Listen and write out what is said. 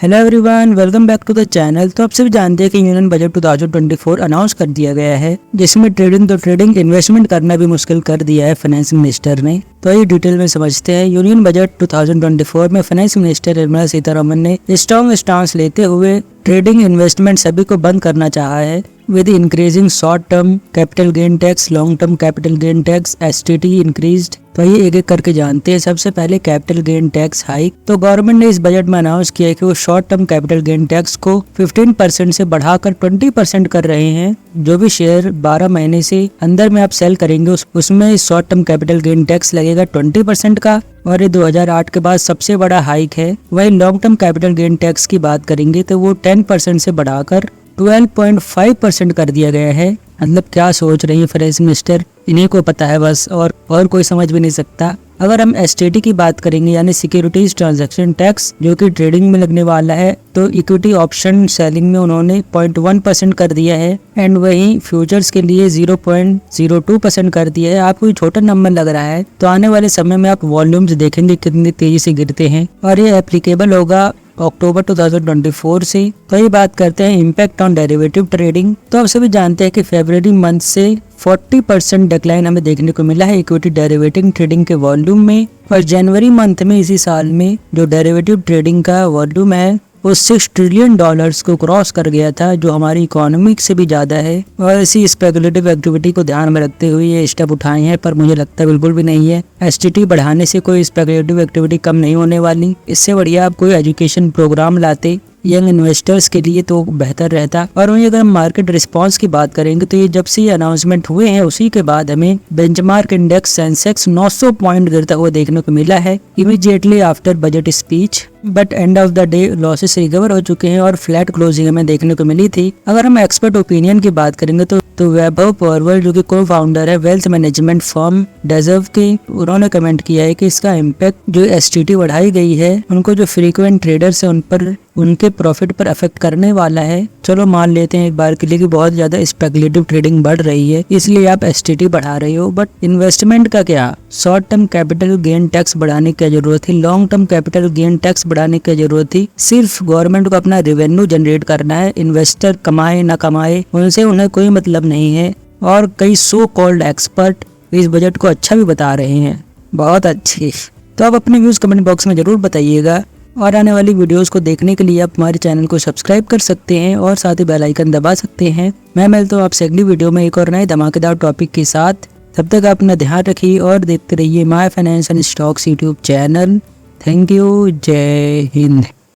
Hello everyone, welcome back to the channel. तो आप सभी जानते हैं कि यूनियन बजट 2024 अनाउंस कर दिया गया है, जिसमें ट्रेडिंग इन्वेस्टमेंट करना भी मुश्किल कर दिया है फाइनेंस मिनिस्टर ने। तो ये डिटेल में समझते हैं। यूनियन बजट 2024 में फाइनेंस मिनिस्टर निर्मला सीतारमण ने स्ट्रॉन्ग स्टांस लेते हुए ट्रेडिंग इन्वेस्टमेंट सभी को बंद करना चाहा है, with increasing short term capital gain tax, long term capital gain tax, STT increased। तो ये एक एक करके जानते हैं। सबसे पहले कैपिटल गेन टैक्स हाइक। तो गवर्नमेंट ने इस बजट में अनाउंस किया कि वो short term capital gain tax को 15% से बढ़ाकर 20% कर रहे हैं। जो भी शेयर 12 महीने से अंदर में आप सेल करेंगे उसमें short term capital gain tax लगेगा 20% का, और ये 2008 के बाद सबसे बड़ा हाइक है। वही long term capital gain tax की बात करेंगे तो वो 10% से बढ़ाकर 12.5% कर दिया गया है। मतलब क्या सोच रही है फाइनेंस मिनिस्टर, इन्हीं को पता है बस, और कोई समझ भी नहीं सकता। अगर हम STT की बात करेंगे यानी सिक्योरिटीज ट्रांजैक्शन टैक्स, जो कि ट्रेडिंग में लगने वाला है, तो इक्विटी ऑप्शन सेलिंग में उन्होंने 0.1% कर दिया है, एंड वही फ्यूचर्स के लिए 0.02% कर दिया है। आपको ये छोटा नंबर लग रहा है, तो आने वाले समय में आप वॉल्यूम्स देखेंगे कितनी तेजी से गिरते हैं, और ये एप्लीकेबल होगा अक्टूबर 2024 से। तो ये बात करते हैं इम्पैक्ट ऑन डेरिवेटिव ट्रेडिंग। तो आप सभी जानते हैं कि फरवरी मंथ से 40% डिक्लाइन हमें देखने को मिला है इक्विटी डेरिवेटिव ट्रेडिंग के वॉल्यूम में, और जनवरी मंथ में इसी साल में जो डेरिवेटिव ट्रेडिंग का वॉल्यूम है वो $6 ट्रिलियन को क्रॉस कर गया था, जो हमारी इकोनॉमी से भी ज्यादा है। और इसी स्पेकुलेटिव एक्टिविटी को ध्यान में रखते हुए ये स्टेप उठाए हैं, पर मुझे लगता है बिल्कुल भी नहीं है। STT बढ़ाने से कोई स्पेकुलेटिव एक्टिविटी कम नहीं होने वाली। इससे बढ़िया आप कोई एजुकेशन प्रोग्राम लाते यंग इन्वेस्टर्स के लिए तो बेहतर रहता। और वहीं अगर मार्केट रिस्पांस की बात करेंगे तो ये जब से ये अनाउंसमेंट हुए हैं उसी के बाद हमें बेंचमार्क इंडेक्स सेंसेक्स 900 पॉइंट गिरता हुआ देखने को मिला है immediately after budget speech. But end of the day losses recover हो चुके हैं और फ्लैट क्लोजिंग हमें देखने को मिली थी। अगर हम एक्सपर्ट ओपिनियन की बात करेंगे तो वैभव पॉरवल, जो कि को फाउंडर है वेल्थ मैनेजमेंट फर्म डेजर्व के, उन्होंने कमेंट किया है कि इसका इम्पैक्ट जो STT बढ़ाई गई है उनको जो फ्रीक्वेंट ट्रेडर्स है उन पर, उनके प्रॉफिट पर अफेक्ट करने वाला है। चलो मान लेते हैं एक बार के लिए कि बहुत ज्यादा स्पेकुलेटिव ट्रेडिंग बढ़ रही है, इसलिए आप STT बढ़ा रहे हो। बट इन्वेस्टमेंट का क्या? Short term capital gain tax बढ़ाने की जरूरत थी, long term capital gain tax बढ़ाने की जरूरत थी। सिर्फ गवर्नमेंट को अपना रेवेन्यू जनरेट करना है, इन्वेस्टर कमाए ना कमाए उनसे उन्हें कोई मतलब नहीं है। और कई सो कॉल्ड एक्सपर्ट इस बजट को अच्छा भी बता रहे हैं, बहुत अच्छी। तो आप अपने व्यूज कमेंट बॉक्स में जरूर बताइएगा, और आने वाली वीडियोस को देखने के लिए आप हमारे चैनल को सब्सक्राइब कर सकते हैं और साथ ही बेल आइकन दबा सकते हैं। मैं मिलता हूँ आपसे अगली वीडियो में एक और नए धमाकेदार टॉपिक के साथ। तब तक आप अपना ध्यान रखिए और देखते रहिए my finance and stocks YouTube channel. Thank you, जय हिंद।